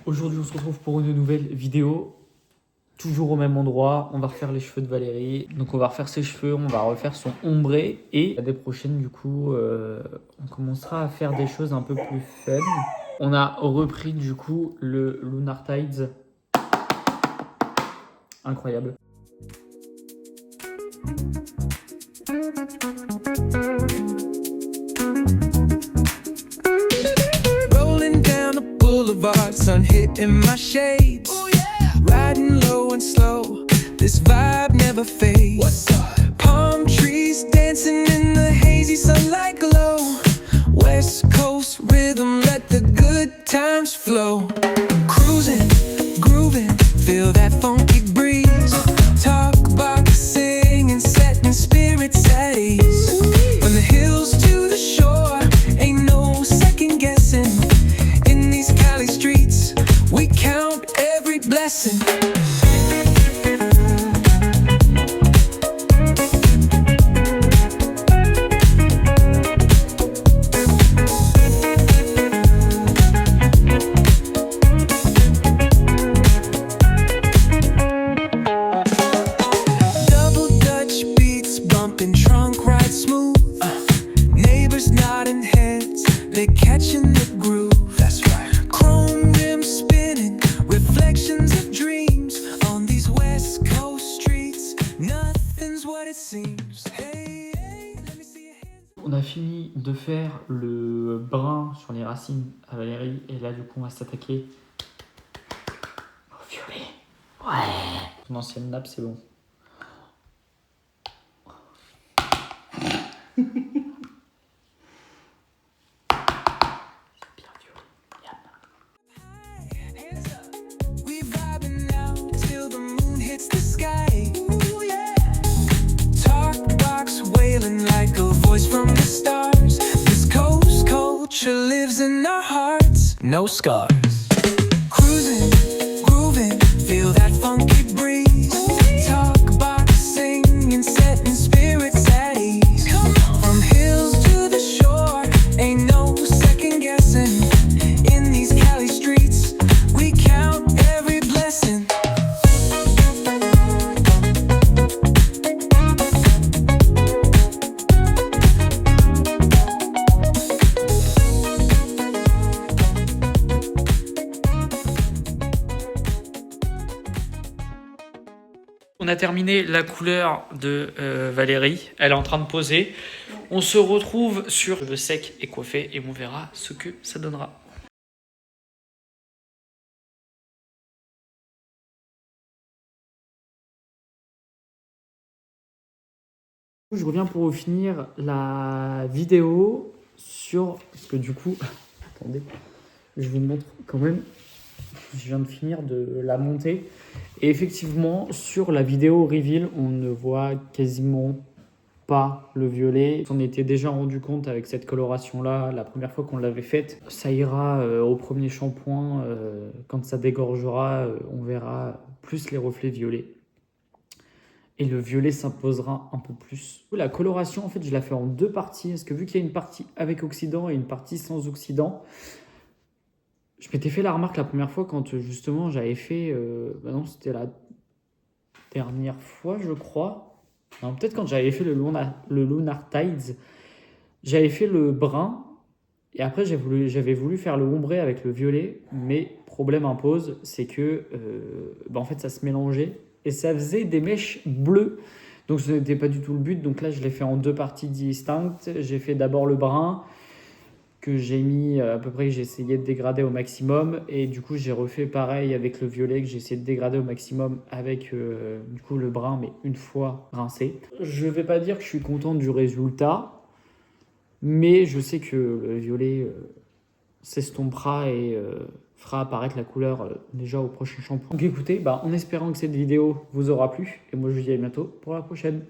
Aujourd'hui, on se retrouve pour une nouvelle vidéo. Toujours au même endroit, on va refaire les cheveux de Valérie. Donc on va refaire ses cheveux, on va refaire son ombré. Et l'année prochaine, du coup, on commencera à faire des choses un peu plus fun. On a repris, du coup, le Lunar Tides. Incroyable. Rolling down the boulevard, sun hitting my shades. Oh yeah. Riding low and slow, this vibe never fades. What's up? Palm trees dancing in the hazy sunlight glow. West Coast rhythm, let the good times flow. Cruising, grooving, feel that funky breeze. Talk boxing and setting spirits at ease. From the hills to the shore, ain't no second guessing. In these Cali streets, we count every blessing. Double Dutch beats bumping, trunk ride smooth. Neighbors nodding heads, they catching the groove. That's right. Chrome rims spinning, reflections of dreams on these West Coast streets. Nothing's what it seems. Hey, hey, let me see your hands. On a fini de faire le brun sur les racines à Valérie. Et là, du coup, on va s'attaquer au violet. Ouais. Son ancienne nappe, c'est bon. C'est bien violet. Hands up. We vibing now till the moon hits the sky. Ooh, yeah. Talk box wailing like a voice from the stars. This coast culture lives in our hearts. No scars. Cruising, grooving, feel that funky breeze. Talk boxing and setting spirits at ease. From hills to the shore, ain't no second guessing. In these Cali streets, we count every blessing. On a terminé la couleur de Valérie. Elle est en train de poser. On se retrouve sur cheveux secs et coiffés et on verra ce que ça donnera. Je reviens pour finir la vidéo sur... Parce que du coup... Attendez, je vous montre quand même. Je viens de finir de la monter. Et effectivement, sur la vidéo reveal, on ne voit quasiment pas le violet. On était déjà rendu compte avec cette coloration-là, la première fois qu'on l'avait faite. Ça ira au premier shampoing. Quand ça dégorgera, on verra plus les reflets violets. Et le violet s'imposera un peu plus. La coloration, en fait, je la fais en deux parties. Parce que vu qu'il y a une partie avec oxydant et une partie sans oxydant, je m'étais fait la remarque la première fois quand justement j'avais fait... non, c'était la dernière fois, je crois. Non, peut-être quand j'avais fait le Lunar Tides. J'avais fait le brun. Et après, j'avais voulu faire le ombré avec le violet. Mais problème impose, c'est que en fait, ça se mélangeait. Et ça faisait des mèches bleues. Donc ce n'était pas du tout le but. Donc là, je l'ai fait en deux parties distinctes. J'ai fait d'abord le brun, que j'ai mis à peu près, que j'ai essayé de dégrader au maximum. Et du coup, j'ai refait pareil avec le violet, que j'ai essayé de dégrader au maximum avec du coup le brun, mais une fois rincé. Je vais pas dire que je suis content du résultat, mais je sais que le violet s'estompera et fera apparaître la couleur déjà au prochain shampoing. Donc écoutez, en espérant que cette vidéo vous aura plu, et moi je vous dis à bientôt pour la prochaine.